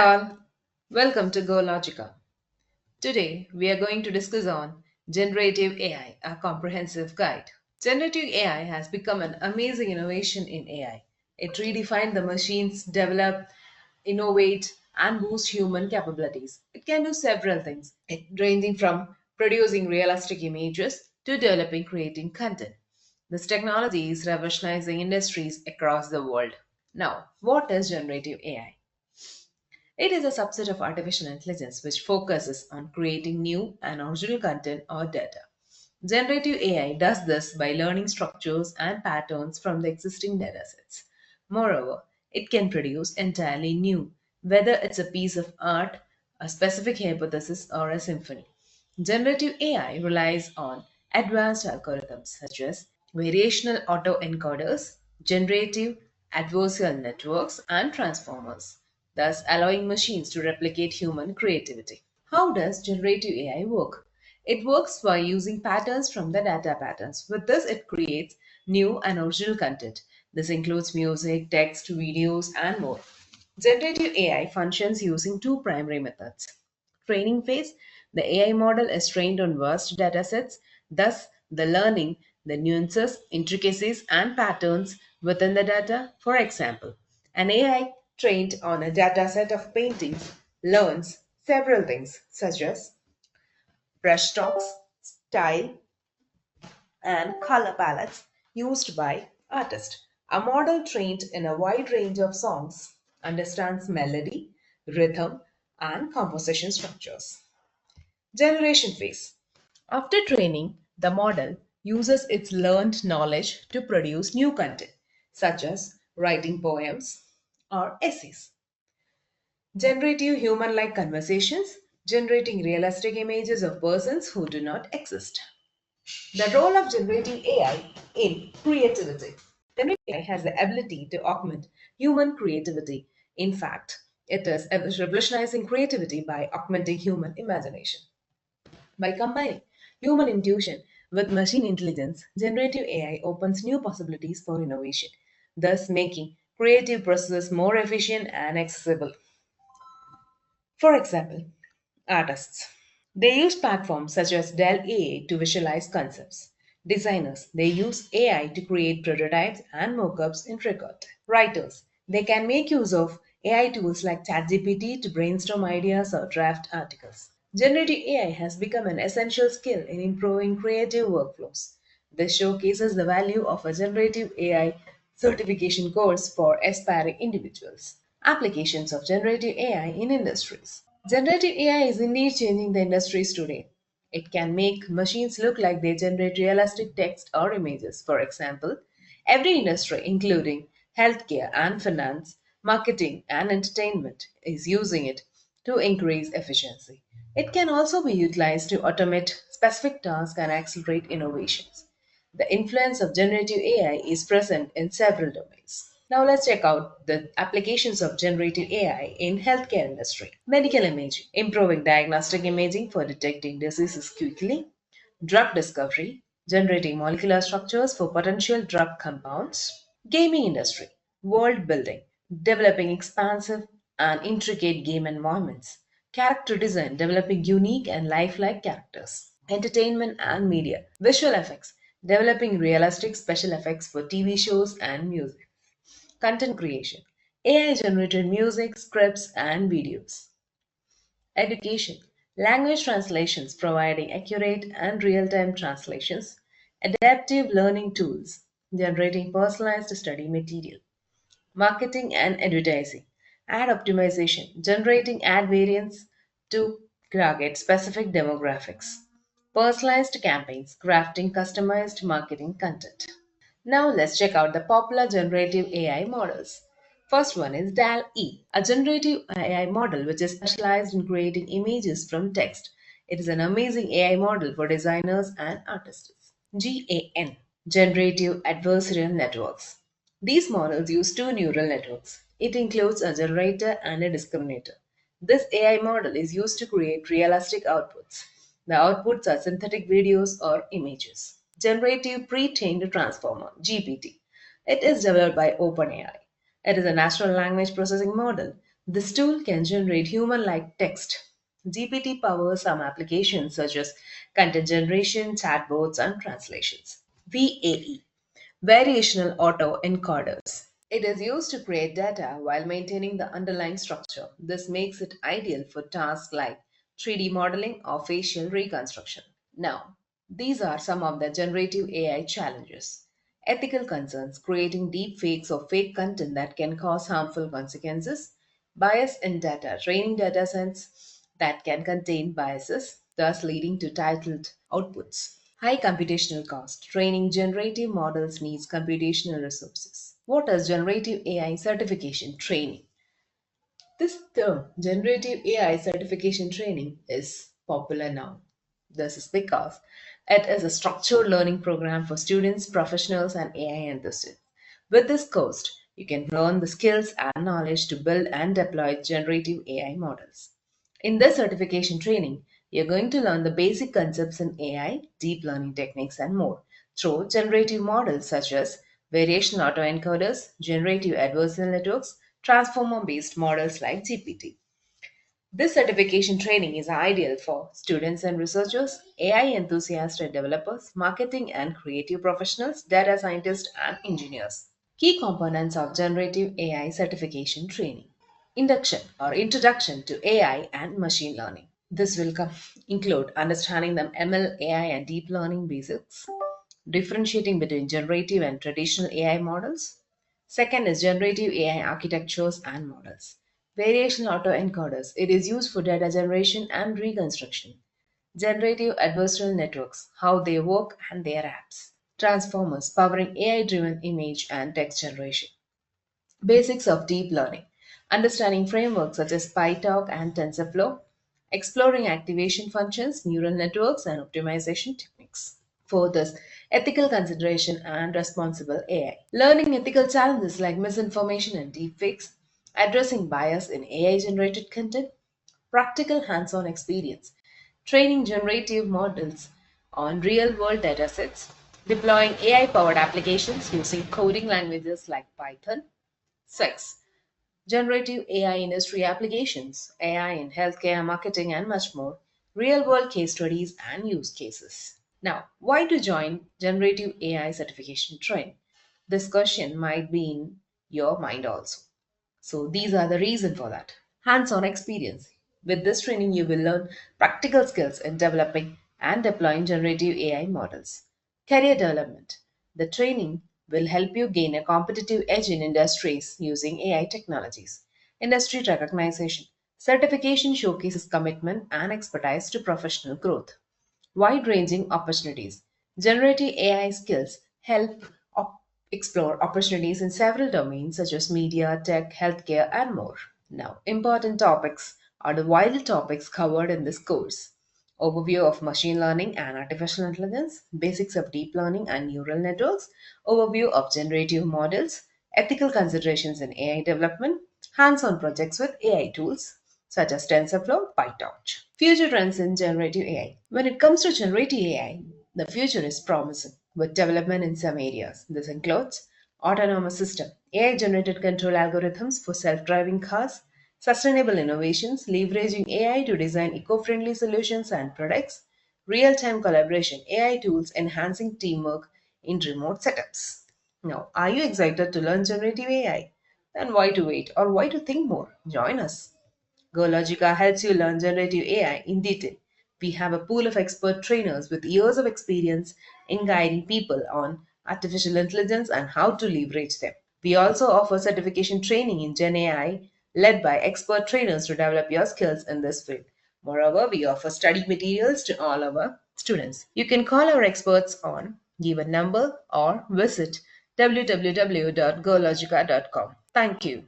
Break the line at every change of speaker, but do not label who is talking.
all, welcome to GoLogica. Today we are going to discuss on Generative AI, a comprehensive guide. Generative AI has become an amazing innovation in AI. It redefined the machines, develop, innovate, and boost human capabilities. It can do several things, ranging from producing realistic images to developing creating content. This technology is revolutionizing industries across the world. Now, what is generative AI? It is a subset of artificial intelligence which focuses on creating new and original content or data. Generative AI does this by learning structures and patterns from the existing datasets. Moreover, it can produce entirely new, whether it's a piece of art, a specific hypothesis, or a symphony. Generative AI relies on advanced algorithms such as variational autoencoders, generative adversarial networks, and transformers, thus allowing machines to replicate human creativity. How does generative AI work? It works by using patterns from the data patterns. With this, it creates new and original content. This includes music, text, videos, and more. Generative AI functions using two primary methods. Training phase, the AI model is trained on vast datasets, thus, the learning the nuances, intricacies, and patterns within the data. For example, an AI trained on a dataset of paintings learns several things such as brushstrokes, style, and color palettes used by artists. A model trained in a wide range of songs understands melody, rhythm, and composition structures. Generation phase. After training, the model uses its learned knowledge to produce new content, such as writing poems or essays. Generative human like conversations, generating realistic images of persons who do not exist. The role of generative AI in creativity. Generative AI has the ability to augment human creativity. In fact, it is revolutionizing creativity by augmenting human imagination. By combining human intuition with machine intelligence, generative AI opens new possibilities for innovation, thus making creative processes more efficient and accessible. For example, artists. They use platforms such as Dell AI to visualize concepts. Designers, they use AI to create prototypes and mockups in record. Writers, they can make use of AI tools like ChatGPT to brainstorm ideas or draft articles. Generative AI has become an essential skill in improving creative workflows. This showcases the value of a generative AI certification course for aspiring individuals. Applications of generative AI in industries. Generative AI is indeed changing the industries today. It can make machines look like they generate realistic text or images. For example, every industry, including healthcare and finance, marketing and entertainment, is using it to increase efficiency. It can also be utilized to automate specific tasks and accelerate innovations. The influence of generative AI is present in several domains. Now let's check out the applications of generative AI in healthcare industry. Medical imaging, improving diagnostic imaging for detecting diseases quickly. Drug discovery, generating molecular structures for potential drug compounds. Gaming industry, world building, developing expansive and intricate game environments. Character design, developing unique and lifelike characters. Entertainment and media, visual effects, developing realistic special effects for TV shows and music. Content creation, AI generated music, scripts, and videos. Education, language translations providing accurate and real time translations. Adaptive learning tools, generating personalized study material. Marketing and advertising, ad optimization, generating ad variants to target specific demographics. Personalized campaigns, crafting customized marketing content. Now let's check out the popular generative AI models. First one is DAL-E, a generative AI model which is specialized in creating images from text. It is an amazing AI model for designers and artists. GAN, generative adversarial networks. These models use two neural networks. It includes a generator and a discriminator. This AI model is used to create realistic outputs. The outputs are synthetic videos or images. Generative Pre-trained Transformer (GPT). It is developed by OpenAI. It is a natural language processing model This tool can generate human like text. GPT powers some applications such as content generation, chatbots, and translations. VAE, Variational Auto Encoders. It is used to create data while maintaining the underlying structure. This makes it ideal for tasks like 3D modeling or facial reconstruction. Now, these are some of the generative AI challenges. Ethical concerns, creating deep fakes or fake content that can cause harmful consequences. Bias in data, training data sets that can contain biases, thus leading to titled outputs. High computational cost. Training generative models needs computational resources. What is generative AI certification training? This term, generative AI certification training, is popular now. This is because it is a structured learning program for students, professionals, and AI enthusiasts. With this course, you can learn the skills and knowledge to build and deploy generative AI models. In this certification training, you're going to learn the basic concepts in AI, deep learning techniques, and more through generative models such as variational autoencoders, generative adversarial networks, transformer based models like GPT. This certification training is ideal for students and researchers, AI enthusiasts and developers, marketing and creative professionals, data scientists, and engineers. Key components of generative AI certification training. Induction or introduction to AI and machine learning. This will include understanding the ML, AI, and deep learning basics, differentiating between generative and traditional AI models. Second is generative AI architectures and models. Variational autoencoders. It is used for data generation and reconstruction. Generative adversarial networks, how they work and their apps. Transformers, powering AI driven image and text generation. Basics of deep learning. Understanding frameworks such as PyTorch and TensorFlow. Exploring activation functions, neural networks, and optimization techniques. Fourth is ethical consideration and responsible AI. Learning ethical challenges like misinformation and deepfakes. Addressing bias in AI generated content. Practical hands on experience. Training generative models on real world datasets. Deploying AI powered applications using coding languages like Python. 6. Generative AI industry applications, AI in healthcare, marketing, and much more, real world case studies and use cases. Now, why to join generative AI certification train? This question might be in your mind also. So, these are the reason for that. Hands on experience. With this training, you will learn practical skills in developing and deploying generative AI models. Career development. The training will help you gain a competitive edge in industries using AI technologies. Industry recognition. Certification showcases commitment and expertise to professional growth. Wide ranging opportunities. Generative AI skills help explore opportunities in several domains such as media, tech, healthcare, and more. Now, important topics are the vital topics covered in this course: overview of machine learning and artificial intelligence, basics of deep learning and neural networks, overview of generative models, ethical considerations in AI development, hands on projects with AI tools such as TensorFlow, PyTorch. Future trends in generative AI. When it comes to generative AI, the future is promising with development in some areas. This includes autonomous system, AI generated control algorithms for self-driving cars, sustainable innovations, leveraging AI to design eco-friendly solutions and products, real-time collaboration, AI tools enhancing teamwork in remote setups. Now, are you excited to learn generative AI? Then why to wait or why to think more? Join us. GoLogica helps you learn generative AI in detail. We have a pool of expert trainers with years of experience in guiding people on artificial intelligence and how to leverage them. We also offer certification training in Gen AI led by expert trainers to develop your skills in this field. Moreover, we offer study materials to all our students. You can call our experts on given number or visit www.gologica.com. Thank you.